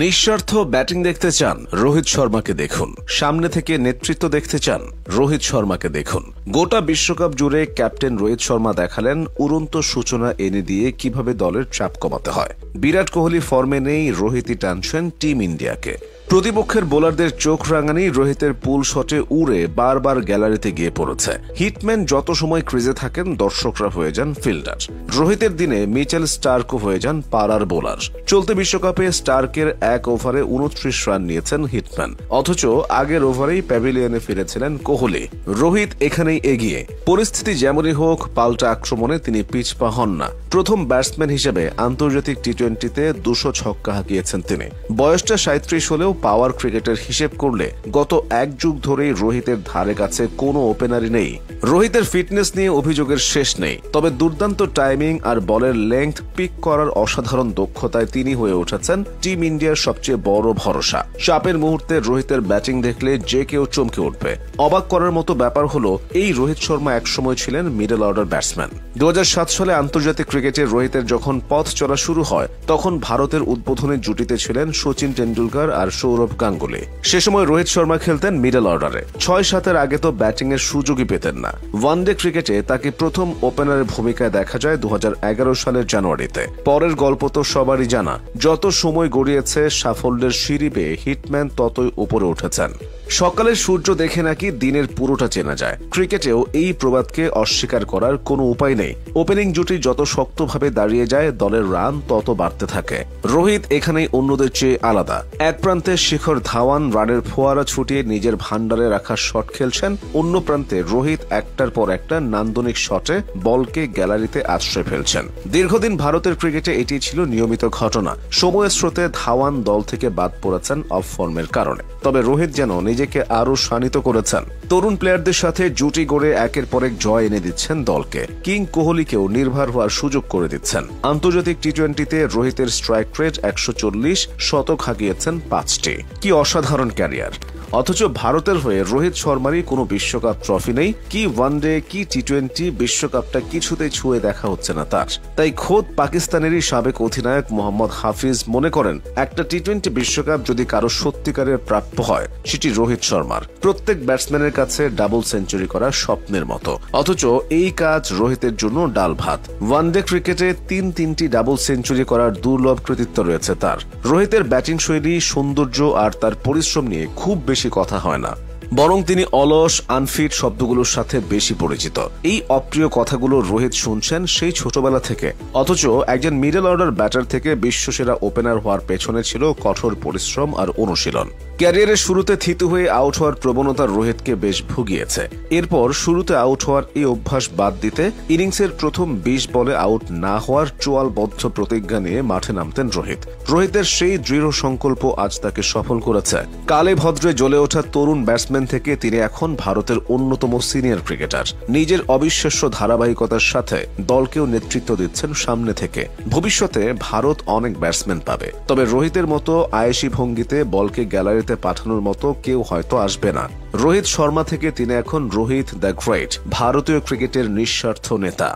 নিঃস্বার্থ ব্যাটিং দেখতে চান, রোহিত শর্মাকে দেখুন। সামনে থেকে নেতৃত্ব দেখতে চান, রোহিত শর্মাকে দেখুন। গোটা বিশ্বকাপ জুড়ে ক্যাপ্টেন রোহিত শর্মা দেখালেন উড়ন্ত সূচনা এনে দিয়ে কিভাবে দলের চাপ কমাতে হয়। বিরাট কোহলি ফর্মে নেই, রোহিতই টানছেন টিম ইন্ডিয়াকে। প্রতিপক্ষের বোলারদের চোখ রাঙানি রোহিতের পুল শটে উড়ে বারবার গ্যালারিতে গিয়ে পড়েছে। হিটম্যান যত সময় ক্রিজে থাকেন, দর্শকরা হয়ে যান ফিল্ডার। রোহিতের দিনে মিচেল স্টার্কও হয়ে যান পাড়ার বোলার। চলতি বিশ্বকাপে স্টার্কের এক ওভারে 29 রান নিয়েছেন হিটম্যান, অথচ আগের ওভারেই প্যাভিলিয়নে ফিরেছিলেন কোহলি। রোহিত এখানেই এগিয়ে। পরিস্থিতি যেমনই হোক, পাল্টা আক্রমণে তিনি পিছপা হন না। প্রথম ব্যাটসম্যান হিসেবে আন্তর্জাতিক টি-20তে 200 ছক্কা হাঁকিয়েছেন তিনি। বয়সটা 37 হলেও পাওয়ার ক্রিকেটের হিসেব করলে গত এক যুগ ধরেই রোহিতের ধারে কাছে কোনো ওপেনারই নেই। রোহিতের ফিটনেস নিয়ে অভিযোগের শেষ নেই, তবে দুর্দান্ত টাইমিং আর বলের লেংথ পিক করার অসাধারণ দক্ষতায় তিনি হয়ে উঠেছেন টিম ইন্ডিয়ার সবচেয়ে বড় ভরসা। চাপের মুহূর্তে রোহিতের ব্যাটিং দেখলে যে কেউ চমকে উঠবে। অবাক করার মতো ব্যাপার হলো, এই রোহিত শর্মা একসময় ছিলেন মিডল অর্ডার ব্যাটসম্যান। 2007 সালে আন্তর্জাতিক ক্রিকেটে রোহিতের যখন পথ চলা শুরু হয়, তখন ভারতের উদ্বোধনী জুটিতে ছিলেন সচিন টেন্ডুলকার আর সৌরভ গাঙ্গুলি। সে সময় রোহিত শর্মা খেলতেন মিডল অর্ডারে। 6-7-এর আগে তো ব্যাটিং এর সুযোগই পেতেন না। ওয়ানডে ক্রিকেটে তাকে প্রথম ওপেনারের ভূমিকায় দেখা যায় 2011 সালের জানুয়ারিতে। পরের গল্প তো সবারই জানা। যত সময় গড়িয়েছে, সাফল্যের সিঁড়ি বেয়ে হিটম্যান ততই উপরে উঠেছেন। সকালের সূর্য দেখে নাকি দিনের পুরোটা চেনা যায়। ক্রিকেটেও এই প্রবাদকে অস্বীকার করার কোনো উপায় নেই। ওপেনিং জুটি যত শক্তভাবে দাঁড়িয়ে যায়, দলের রান তত বাড়তে থাকে। রোহিত এখানেই অন্যদের চেয়ে আলাদা। এক প্রান্তে শিখর ধাওয়ান রানের ফোয়ারা ছুটিয়ে নিজের ভান্ডারে রাখা শট খেলছেন, অন্য প্রান্তে রোহিত একটার পর একটা নান্দনিক শটে বলকে গ্যালারিতে আশ্রয় ফেলছেন। দীর্ঘদিন ভারতের ক্রিকেটে এটি ছিল নিয়মিত ঘটনা। সময়ের স্রোতে ধাওয়ান দল থেকে বাদ পড়েছেন অফ ফর্মের কারণে, তবে রোহিত যেন নিজেকে আরো শানিত করেছেন। তরুণ প্লেয়ারদের সাথে জুটি গড়ে একের পর এক জয় এনে দিচ্ছেন দলকে। কিং কোহলিকেও নির্ভর হওয়ার সুযোগ করে দিচ্ছেন। আন্তর্জাতিক টি-20তে রোহিতের স্ট্রাইক রেট 140, শতক হাঁকিয়েছেন 5টি। কি অসাধারণ ক্যারিয়ার! অথচ ভারতের হয়ে রোহিত শর্মারই কোনো বিশ্বকাপ ট্রফি নেই। কি ওয়ানডে, কি টি-20, বিশ্বকাপটা কিছুতেই ছুঁয়ে দেখা হচ্ছে না তার। তাই খোদ পাকিস্তানেরই সাবেক অধিনায়ক মোহাম্মদ হাফিজ মনে করেন, একটা টি-20 বিশ্বকাপ যদি কারো সত্যিকারের প্রাপ্য হয়, সেটি রোহিত শর্মার। প্রত্যেক ব্যাটসম্যানের কাছে ডাবল সেঞ্চুরি করা স্বপ্নের মতো, অথচ এই কাজ রোহিতের জন্য ডাল ভাত। ওয়ানডে ক্রিকেটে 3টি ডাবল সেঞ্চুরি করার দুর্লভ কৃতিত্ব রয়েছে তার। রোহিতের ব্যাটিং শৈলী, সৌন্দর্য আর তার পরিশ্রম নিয়ে খুব বেশি কথা হয় না, বরং তিনি অলস, আনফিট শব্দগুলোর সাথে বেশি পরিচিত। এই অপ্রিয় কথাগুলো রোহিত শুনছেন সেই ছোটবেলা থেকে। অথচ একজন মিডল অর্ডার ব্যাটার থেকে বিশ্বসেরা ওপেনার হওয়ার পেছনে ছিল কঠোর পরিশ্রম আর অনুশীলন। ক্যারিয়ারের শুরুতে থিতু হয়ে আউট হওয়ার প্রবণতা রোহিতকে বেশ ভুগিয়েছে। এরপর শুরুতে আউট হওয়ার এই অভ্যাস বাদ দিতে ইনিংসের প্রথম 20 বলে আউট না হওয়ার চোয়ালবদ্ধ প্রতিজ্ঞা নিয়ে মাঠে নামতেন রোহিত। রোহিতের সেই দৃঢ় সংকল্প আজ তাকে সফল করেছে। কালে ভদ্রে জ্বলে ওঠা তরুণ ব্যাটসম্যান থেকে তিনি এখন ভারতের অন্যতম সিনিয়র ক্রিকেটার। নিজের অবিশ্বাস্য ধারাবাহিকতার সাথে দলকেও নেতৃত্ব দিচ্ছেন সামনে থেকে। ভবিষ্যতে ভারত অনেক ব্যাটসম্যান পাবে, তবে রোহিতের মতো আয়েশি ভঙ্গিতে বলকে গ্যালারিতে পাঠানোর মতো কেউ হয়তো আসবে না। রোহিত শর্মা থেকে তিনি এখন রোহিত দ্য গ্রেট, ভারতীয় ক্রিকেটের নিঃস্বার্থ নেতা।